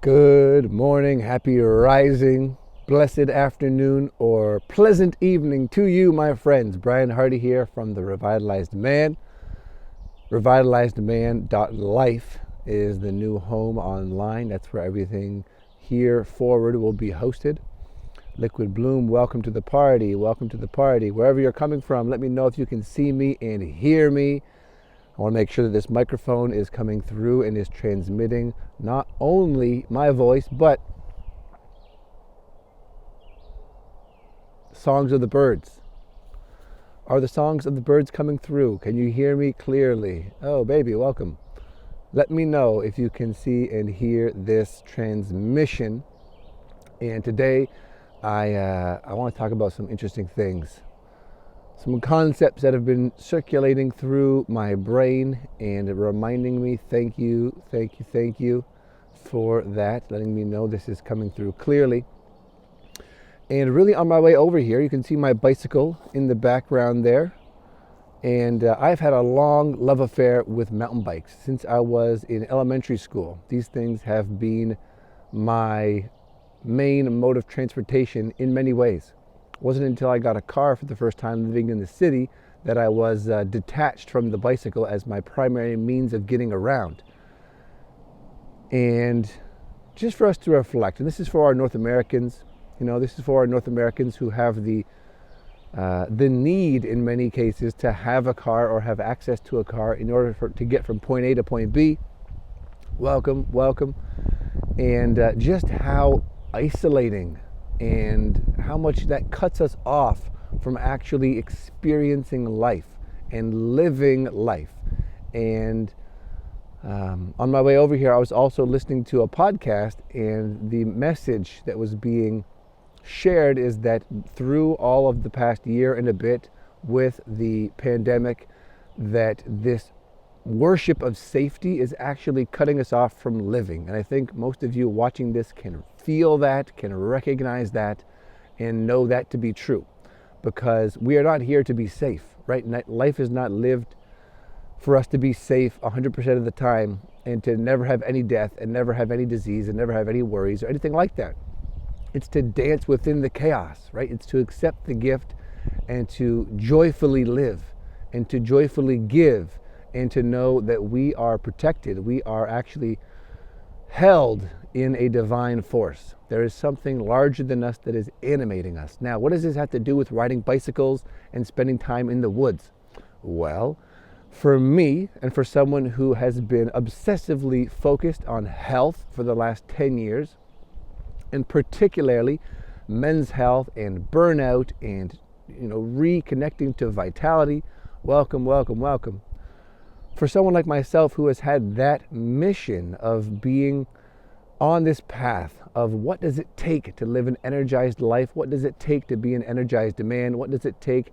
Good morning, happy rising, blessed afternoon, or pleasant evening to you, my friends. Bryan Hardy here from the Revitalized Man. Revitalizedman.life is the new home online. That's where everything here forward will be hosted. Liquid Bloom, welcome to the party. Welcome to the party. Wherever you're coming from, let me know if you can see me and hear me. I want to make sure that this microphone is coming through and is transmitting not only my voice, but songs of the birds. Are the songs of the birds coming through? Can you hear me clearly? Oh, baby, welcome. Let me know if you can see and hear this transmission. And today, I want to talk about some interesting things. Some concepts that have been circulating through my brain and reminding me, thank you for that, letting me know this is coming through clearly. And really on my way over here, you can see my bicycle in the background there. And I've had a long love affair with mountain bikes since I was in elementary school. These things have been my main mode of transportation in many ways. It wasn't until I got a car for the first time living in the city that I was detached from the bicycle as my primary means of getting around. And just for us to reflect, and this is for our North Americans, this is for our North Americans who have the need in many cases to have a car or have access to a car in order to get from point A to point B. Welcome. And just how isolating and how much that cuts us off from actually experiencing life and living life. And on my way over here, I was also listening to a podcast, and the message that was being shared is that through all of the past year and a bit with the pandemic, that this worship of safety is actually cutting us off from living. And I think most of you watching this can feel that, can recognize that, and know that to be true. Because we are not here to be safe, right? Life is not lived for us to be safe 100% of the time and to never have any death and never have any disease and never have any worries or anything like that. It's to dance within the chaos, right? It's to accept the gift and to joyfully live and to joyfully give and to know that we are protected. We are actually held in a divine force. There is something larger than us that is animating us. Now, what does this have to do with riding bicycles and spending time in the woods? Well, for me and for someone who has been obsessively focused on health for the last 10 years, and particularly men's health and burnout and reconnecting to vitality, welcome. For someone like myself who has had that mission of being on this path of what does it take to live an energized life? What does it take to be an energized man? What does it take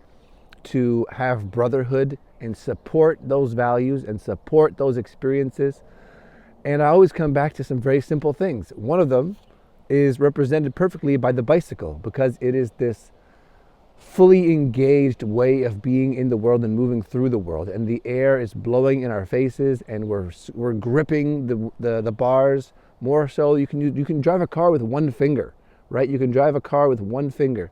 to have brotherhood and support those values and support those experiences? And I always come back to some very simple things. One of them is represented perfectly by the bicycle, because it is this fully engaged way of being in the world and moving through the world, and the air is blowing in our faces and we're gripping the bars. More so, you can drive a car with one finger, right? You can drive a car with one finger,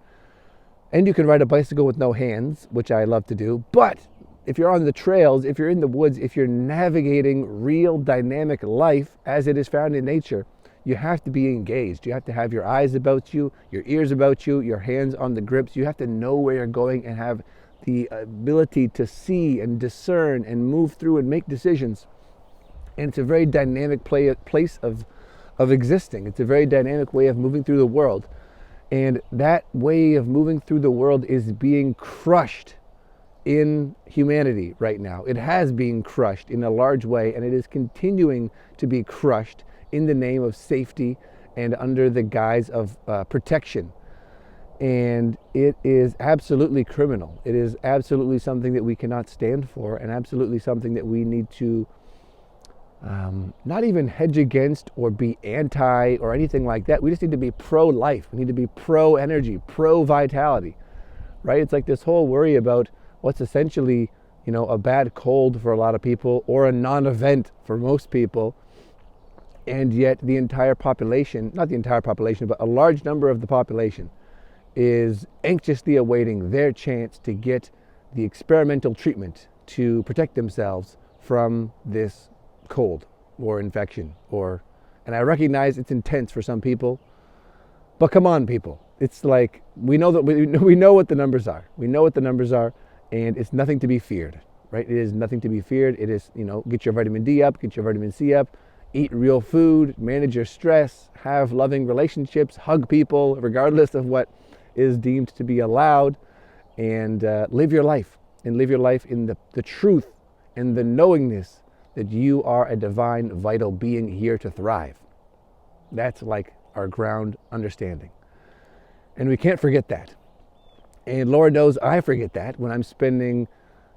and you can ride a bicycle with no hands, which I love to do. But if you're on the trails, if you're in the woods, if you're navigating real dynamic life as it is found in nature, you have to be engaged. You have to have your eyes about you, your ears about you, your hands on the grips. You have to know where you're going and have the ability to see and discern and move through and make decisions. And it's a very dynamic place of existing. It's a very dynamic way of moving through the world. And that way of moving through the world is being crushed in humanity right now. It has been crushed in a large way, and it is continuing to be crushed in the name of safety and under the guise of protection. And it is absolutely criminal. It is absolutely something that we cannot stand for, and absolutely something that we need to not even hedge against or be anti or anything like that. We just need to be pro-life. We need to be pro-energy, pro-vitality, right? It's like this whole worry about what's essentially, a bad cold for a lot of people or a non-event for most people And yet the entire population, not the entire population, but a large number of the population is anxiously awaiting their chance to get the experimental treatment to protect themselves from this cold or infection. And I recognize it's intense for some people, but come on, people. It's like, we know what the numbers are. We know what the numbers are, and it's nothing to be feared, right? It is nothing to be feared. It is, get your vitamin D up, get your vitamin C up, eat real food, manage your stress, have loving relationships, hug people, regardless of what is deemed to be allowed, and live your life. And live your life in the truth and the knowingness that you are a divine, vital being here to thrive. That's like our ground understanding. And we can't forget that. And Lord knows I forget that when I'm spending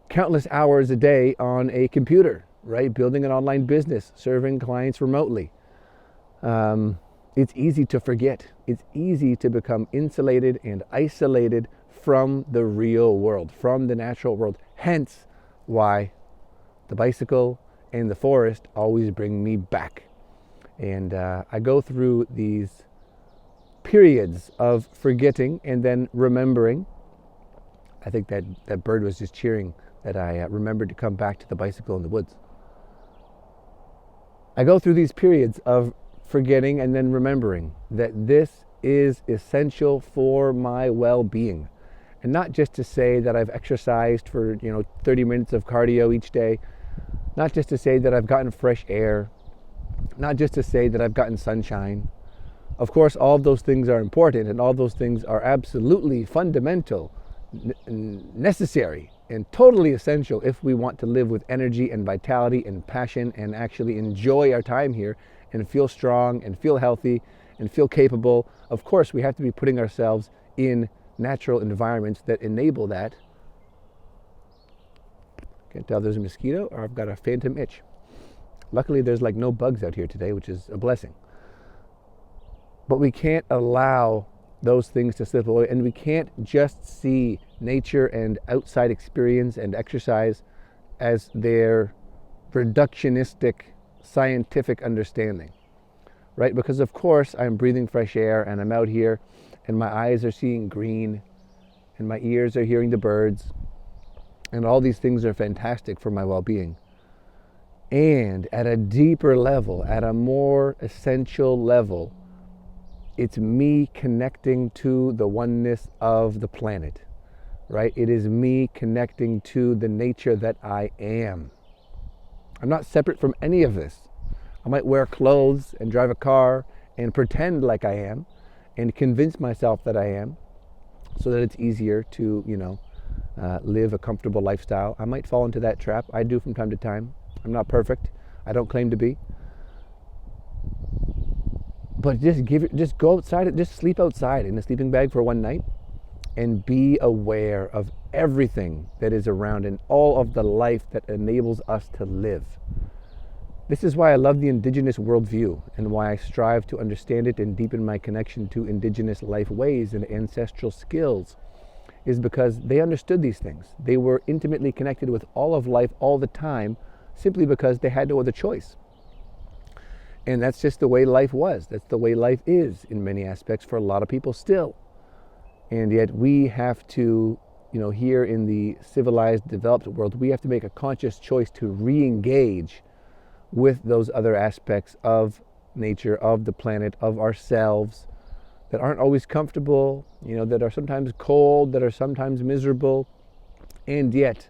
countless hours a day on a computer, right? Building an online business, serving clients remotely. It's easy to forget. It's easy to become insulated and isolated from the real world, from the natural world. Hence why the bicycle and the forest always bring me back. And I go through these periods of forgetting and then remembering. I think that bird was just cheering that I remembered to come back to the bicycle in the woods. I go through these periods of forgetting and then remembering that this is essential for my well-being. And not just to say that I've exercised for 30 minutes of cardio each day, not just to say that I've gotten fresh air, not just to say that I've gotten sunshine. Of course, all of those things are important, and all those things are absolutely fundamental, necessary, and totally essential if we want to live with energy and vitality and passion and actually enjoy our time here and feel strong and feel healthy and feel capable. Of course, we have to be putting ourselves in natural environments that enable that. Can't tell if there's a mosquito or I've got a phantom itch. Luckily, there's like no bugs out here today, which is a blessing. But we can't allow those things to slip away, and we can't just see nature and outside experience and exercise as their reductionistic scientific understanding, right? Because of course I'm breathing fresh air and I'm out here and my eyes are seeing green and my ears are hearing the birds, and all these things are fantastic for my well-being. And at a deeper level, at a more essential level, it's me connecting to the oneness of the planet, right? It is me connecting to the nature that I am. I'm not separate from any of this. I might wear clothes and drive a car and pretend like I am and convince myself that I am so that it's easier to, live a comfortable lifestyle. I might fall into that trap. I do from time to time. I'm not perfect. I don't claim to be. But just go outside, just sleep outside in a sleeping bag for one night and be aware of everything that is around and all of the life that enables us to live. This is why I love the indigenous worldview and why I strive to understand it and deepen my connection to indigenous life ways and ancestral skills, is because they understood these things. They were intimately connected with all of life all the time, simply because they had no other choice. And that's just the way life was. That's the way life is in many aspects for a lot of people still. And yet we have to, here in the civilized, developed world, we have to make a conscious choice to re-engage with those other aspects of nature, of the planet, of ourselves, that aren't always comfortable, that are sometimes cold, that are sometimes miserable. And yet,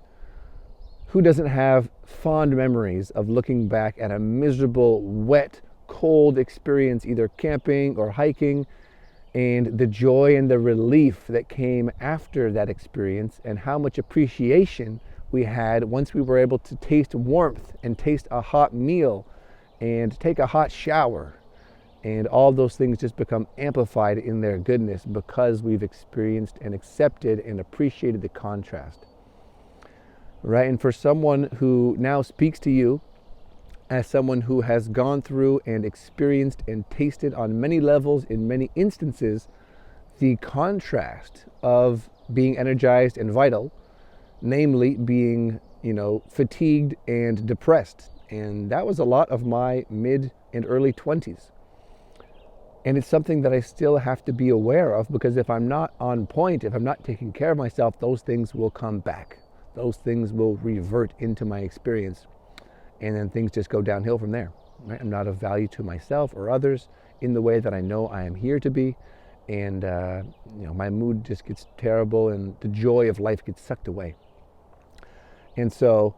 who doesn't have fond memories of looking back at a miserable, wet, cold experience, either camping or hiking, and the joy and the relief that came after that experience, and how much appreciation we had once we were able to taste warmth and taste a hot meal and take a hot shower. And all those things just become amplified in their goodness because we've experienced and accepted and appreciated the contrast. Right? And for someone who now speaks to you as someone who has gone through and experienced and tasted on many levels, in many instances, the contrast of being energized and vital, namely being, fatigued and depressed. And that was a lot of my mid and early 20s. And it's something that I still have to be aware of, because if I'm not on point, if I'm not taking care of myself, those things will come back. Those things will revert into my experience. And then things just go downhill from there. Right? I'm not of value to myself or others in the way that I know I am here to be. And my mood just gets terrible, and the joy of life gets sucked away. And so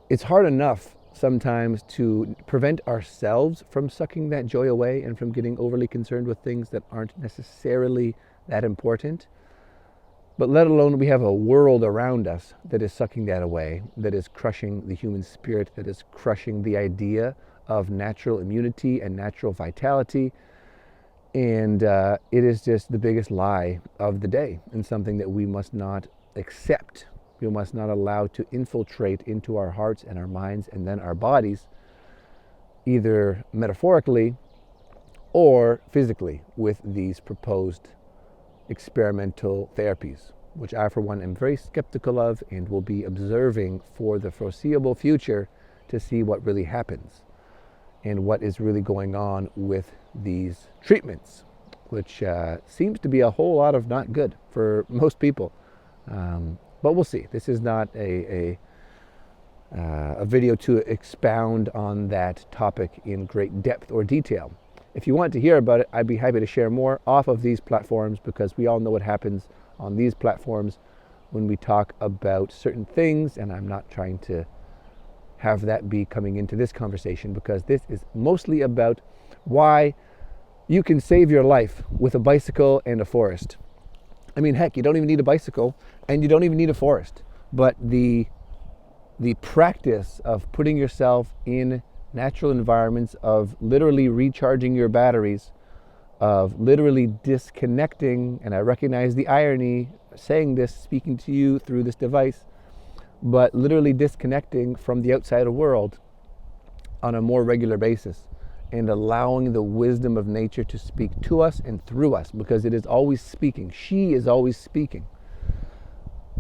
it's hard enough sometimes to prevent ourselves from sucking that joy away and from getting overly concerned with things that aren't necessarily that important. But let alone we have a world around us that is sucking that away, that is crushing the human spirit, that is crushing the idea of natural immunity and natural vitality. And it is just the biggest lie of the day, and something that we must not accept. We must not allow to infiltrate into our hearts and our minds and then our bodies, either metaphorically or physically, with these proposed experimental therapies, which I, for one, am very skeptical of and will be observing for the foreseeable future to see what really happens and what is really going on with these treatments, which seems to be a whole lot of not good for most people. But we'll see. This is not a video to expound on that topic in great depth or detail. If you want to hear about it, I'd be happy to share more off of these platforms, because we all know what happens on these platforms when we talk about certain things, and I'm not trying to have that be coming into this conversation, because this is mostly about why you can save your life with a bicycle and a forest. I mean, heck, you don't even need a bicycle and you don't even need a forest. But the practice of putting yourself in natural environments, of literally recharging your batteries, of literally disconnecting, and I recognize the irony saying this, speaking to you through this device, but literally disconnecting from the outside world on a more regular basis, and allowing the wisdom of nature to speak to us and through us, because it is always speaking. She is always speaking.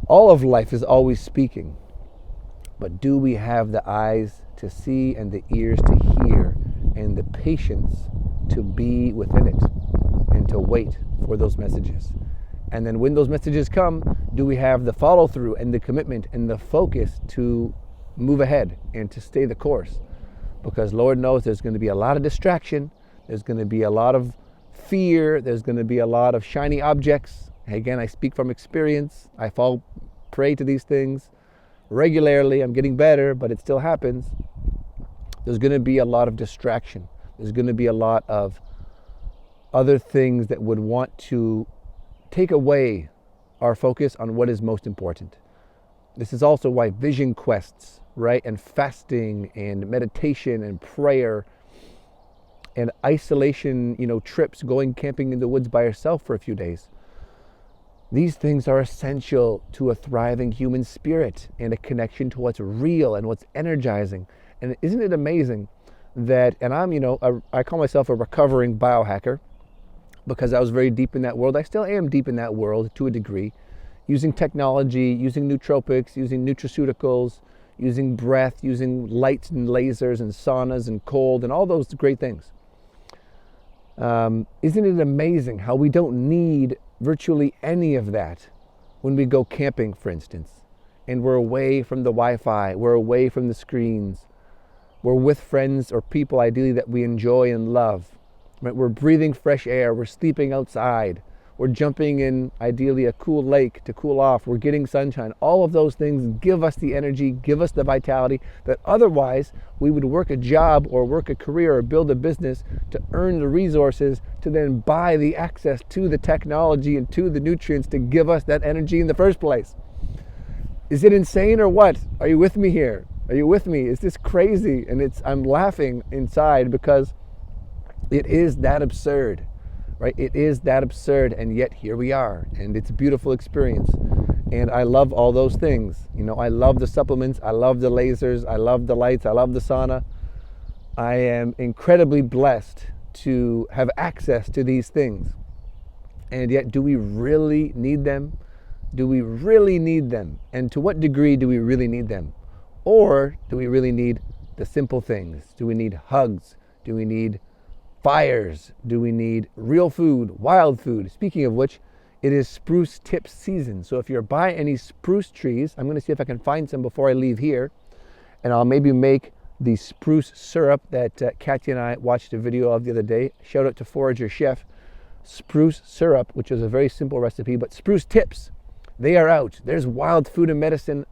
All of life is always speaking. But do we have the eyes to see and the ears to hear and the patience to be within it and to wait for those messages? And then when those messages come, do we have the follow through and the commitment and the focus to move ahead and to stay the course? Because Lord knows there's going to be a lot of distraction. There's going to be a lot of fear. There's going to be a lot of shiny objects. Again, I speak from experience. I fall prey to these things regularly. I'm getting better, but it still happens. There's going to be a lot of distraction. There's going to be a lot of other things that would want to take away our focus on what is most important. This is also why vision quests, right, and fasting and meditation and prayer and isolation, trips, going camping in the woods by yourself for a few days. These things are essential to a thriving human spirit and a connection to what's real and what's energizing. And isn't it amazing that, and I call myself a recovering biohacker, because I was very deep in that world. I still am deep in that world to a degree, using technology, using nootropics, using nutraceuticals, using breath, using lights and lasers and saunas and cold and all those great things. Isn't it amazing how we don't need virtually any of that when we go camping, for instance, and we're away from the Wi-Fi, we're away from the screens, we're with friends or people ideally that we enjoy and love. Right? We're breathing fresh air, we're sleeping outside, we're jumping in ideally a cool lake to cool off, we're getting sunshine. All of those things give us the energy, give us the vitality that otherwise we would work a job or work a career or build a business to earn the resources to then buy the access to the technology and to the nutrients to give us that energy in the first place. Is it insane or what? Are you with me here? Are you with me? Is this crazy? And I'm laughing inside because it is that absurd, right? It is that absurd, and yet here we are, and it's a beautiful experience. And I love all those things. I love the supplements, I love the lasers, I love the lights, I love the sauna. I am incredibly blessed to have access to these things. And yet, do we really need them? Do we really need them? And to what degree do we really need them? Or do we really need the simple things? Do we need hugs? Do we need fires? Do we need real food, wild food? Speaking of which, it is spruce tip season. So if you're by any spruce trees, I'm going to see if I can find some before I leave here. And I'll maybe make the spruce syrup that Katya and I watched a video of the other day. Shout out to Forager Chef. Spruce syrup, which is a very simple recipe, but spruce tips, they are out. There's wild food and medicine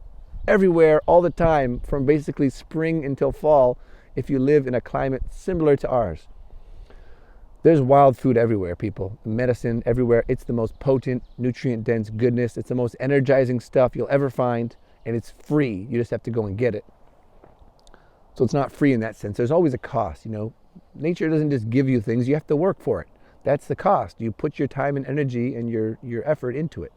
everywhere all the time, from basically spring until fall, if you live in a climate similar to ours. There's wild food everywhere, people. Medicine everywhere. It's the most potent, nutrient-dense goodness. It's the most energizing stuff you'll ever find, and it's free. You just have to go and get it. So it's not free in that sense. There's always a cost, you know. Nature doesn't just give you things. You have to work for it. That's the cost. You put your time and energy and your effort into it.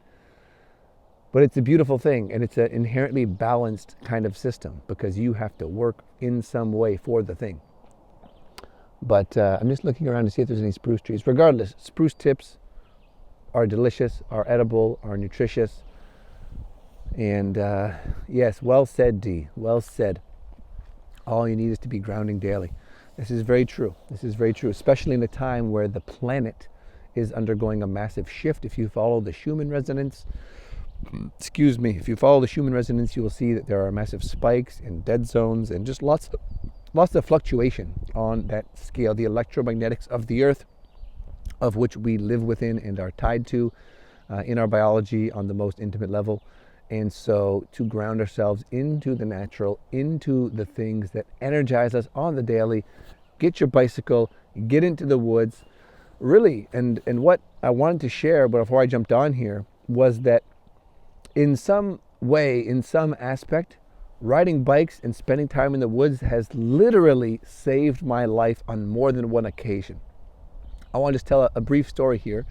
But it's a beautiful thing, and it's an inherently balanced kind of system because you have to work in some way for the thing. But I'm just looking around to see if there's any spruce trees. Regardless, spruce tips are delicious, are edible, are nutritious. And yes, well said, Dee. Well said. All you need is to be grounding daily. This is very true. This is very true, especially in a time where the planet is undergoing a massive shift. If you follow the Schumann resonance, if you follow the Schumann resonance, you will see that there are massive spikes and dead zones and just lots of fluctuation on that scale, the electromagnetics of the earth, of which we live within and are tied to in our biology on the most intimate level. And so to ground ourselves into the natural, into the things that energize us on the daily, get your bicycle, get into the woods, really. And what I wanted to share before I jumped on here was that in some way, in some aspect, riding bikes and spending time in the woods has literally saved my life on more than one occasion. I want to just tell a brief story here.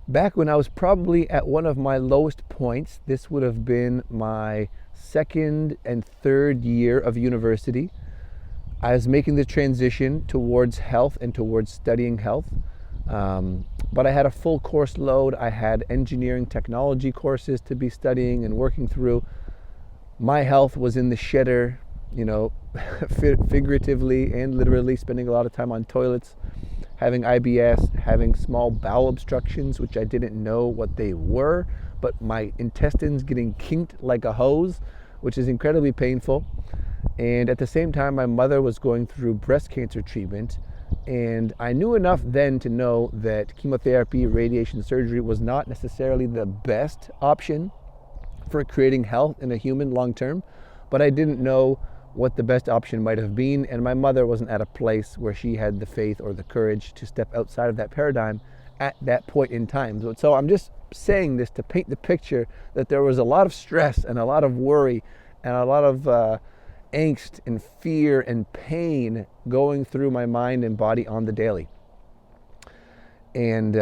Back when I was probably at one of my lowest points, this would have been my second and third year of university. I was making the transition towards health and towards studying health. But I had a full course load. I had engineering technology courses to be studying and working through. My health was in the shitter, you know, figuratively and literally, spending a lot of time on toilets, having IBS, having small bowel obstructions, which I didn't know what they were, but my intestines getting kinked like a hose, which is incredibly painful. And at the same time, my mother was going through breast cancer treatment. And I knew enough then to know that chemotherapy, radiation surgery was not necessarily the best option for creating health in a human long term, but I didn't know what the best option might have been, and my mother wasn't at a place where she had the faith or the courage to step outside of that paradigm at that point in time. So I'm just saying this to paint the picture that there was a lot of stress and a lot of worry and a lot of angst and fear and pain going through my mind and body on the daily. And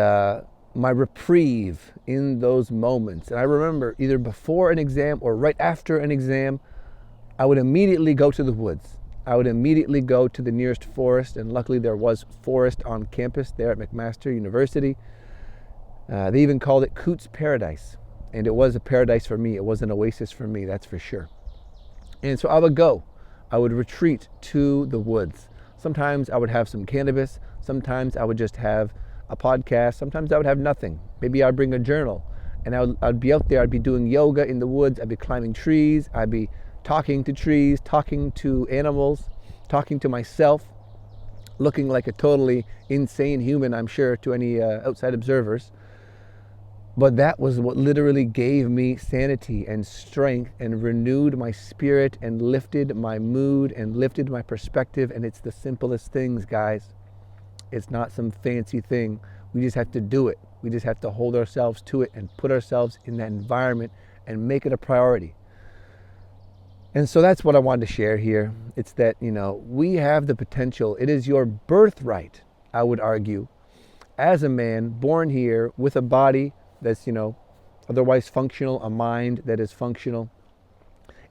my reprieve in those moments, and I remember either before an exam or right after an exam, I would immediately go to the woods. I would immediately go to the nearest forest, and luckily there was forest on campus there at McMaster University. They even called it Coots Paradise, and it was a paradise for me. It was an oasis for me, that's for sure. And so I would go. I would retreat to the woods. Sometimes I would have some cannabis. Sometimes I would just have a podcast. Sometimes I would have nothing. Maybe I'd bring a journal, and I'd be out there. I'd be doing yoga in the woods. I'd be climbing trees. I'd be talking to trees, talking to animals, talking to myself, looking like a totally insane human, I'm sure, to any outside observers. But that was what literally gave me sanity and strength and renewed my spirit and lifted my mood and lifted my perspective. And it's the simplest things, guys. It's not some fancy thing. We just have to do it. We just have to hold ourselves to it and put ourselves in that environment and make it a priority. And so that's what I wanted to share here. It's that, you know, we have the potential. It is your birthright, I would argue, as a man born here with a body that's, you know, otherwise functional, a mind that is functional.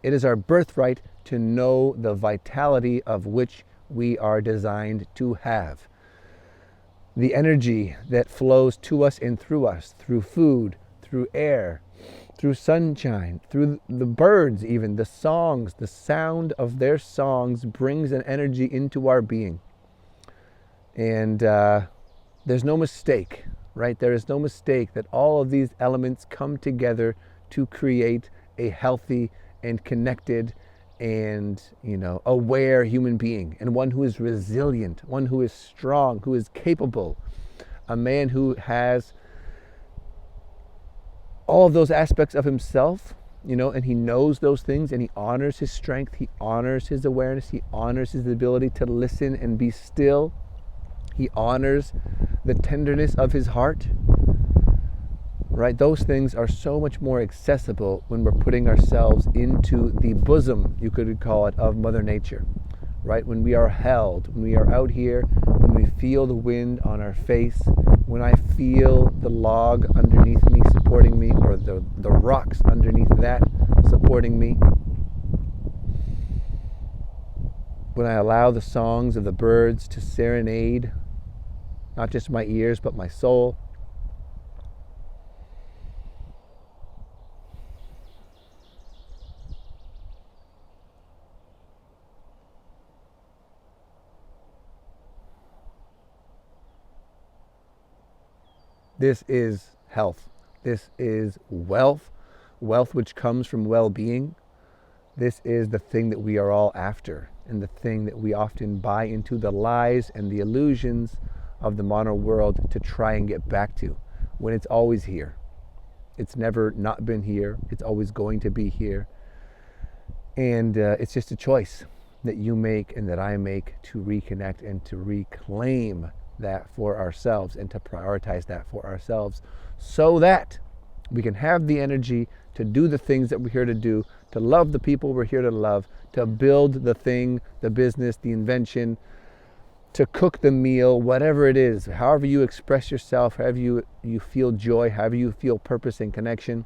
It is our birthright to know the vitality of which we are designed to have. The energy that flows to us and through us, through food, through air, through sunshine, through the birds even, the songs, the sound of their songs brings an energy into our being. And there's no mistake, right? There is no mistake that all of these elements come together to create a healthy and connected and, aware human being, and one who is resilient, one who is strong, who is capable, a man who has all of those aspects of himself, and he knows those things, and he honors his strength, he honors his awareness, he honors his ability to listen and be still. He honors the tenderness of his heart, right? Those things are so much more accessible when we're putting ourselves into the bosom, you could call it, of Mother Nature, right? When we are held, when we are out here, when we feel the wind on our face, when I feel the log underneath me supporting me, or the rocks underneath that supporting me, when I allow the songs of the birds to serenade not just my ears but my soul, this is health. This is wealth which comes from well-being. This is the thing that we are all after, and the thing that we often buy into, the lies and the illusions of the modern world to try and get back to, when it's always here. It's never not been here. It's always going to be here. And it's just a choice that you make and that I make to reconnect and to reclaim that for ourselves, and to prioritize that for ourselves, so that we can have the energy to do the things that we're here to do, to love the people we're here to love, to build the thing, the business, the invention, to cook the meal, whatever it is, however you express yourself, however you feel joy, however you feel purpose and connection.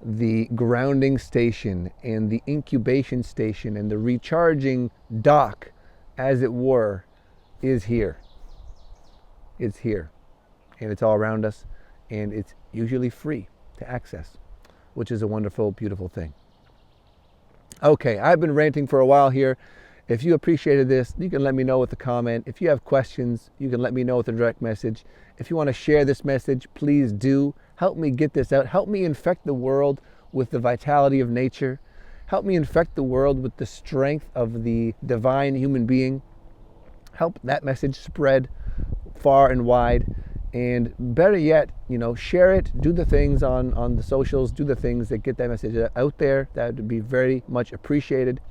The grounding station and the incubation station and the recharging dock, as it were, is here. It's here, and it's all around us, and it's usually free to access, which is a wonderful, beautiful thing. Okay, I've been ranting for a while here. If you appreciated this, you can let me know with a comment. If you have questions, you can let me know with a direct message. If you want to share this message, please do. Help me get this out. Help me infect the world with the vitality of nature. Help me infect the world with the strength of the divine human being. Help that message spread far and wide. And better yet, share it, do the things on the socials, do the things that get that message out there. That would be very much appreciated.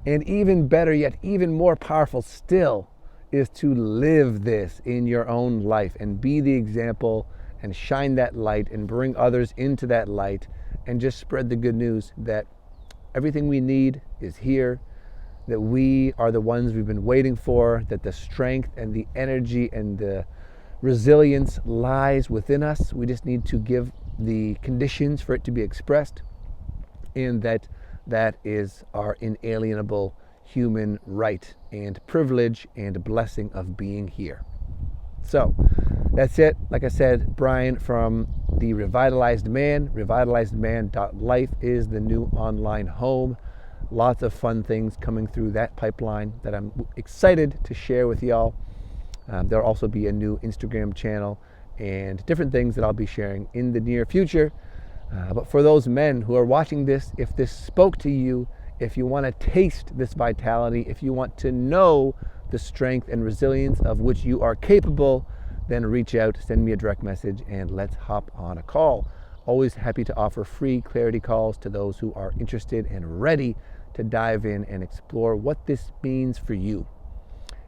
And even better yet, even more powerful still, is to live this in your own life and be the example and shine that light and bring others into that light, and just spread the good news that everything we need is here, that we are the ones we've been waiting for, that the strength and the energy and the resilience lies within us. We just need to give the conditions for it to be expressed, and that is our inalienable human right and privilege and blessing of being here. So that's it. Like I said, Bryan from the Revitalized Man. Revitalizedman.life is the new online home. Lots of fun things coming through that pipeline that I'm excited to share with y'all. There'll also be a new Instagram channel and different things that I'll be sharing in the near future. But for those men who are watching this, if this spoke to you, if you want to taste this vitality, if you want to know the strength and resilience of which you are capable, then reach out, send me a direct message, and let's hop on a call. Always happy to offer free clarity calls to those who are interested and ready to dive in and explore what this means for you.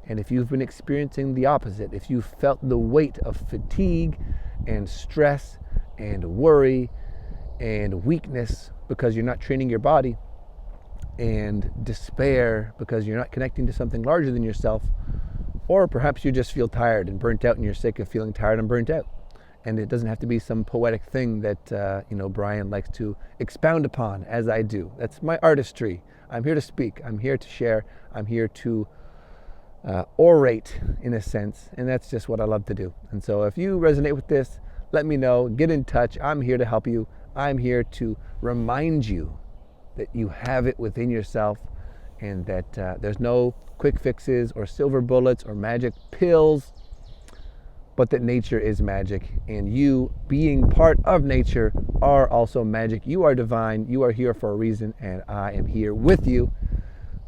And if you've been experiencing the opposite, if you've felt the weight of fatigue and stress and worry and weakness because you're not training your body, and despair because you're not connecting to something larger than yourself, or perhaps you just feel tired and burnt out and you're sick of feeling tired and burnt out. And it doesn't have to be some poetic thing that Bryan likes to expound upon, as I do. That's my artistry. I'm here to speak. I'm here to share. I'm here to orate, in a sense, and that's just what I love to do. And so if you resonate with this, let me know. Get in touch. I'm here to help you. I'm here to remind you that you have it within yourself, and that there's no quick fixes or silver bullets or magic pills, but that nature is magic, and you, being part of nature, are also magic. You are divine. You are here for a reason, and I am here with you.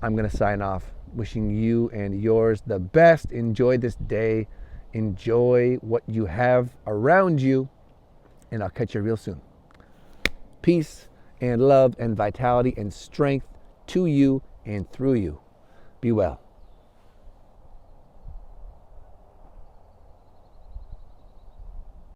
I'm going to sign off, wishing you and yours the best. Enjoy this day. Enjoy what you have around you, and I'll catch you real soon. Peace and love and vitality and strength to you and through you. Be well.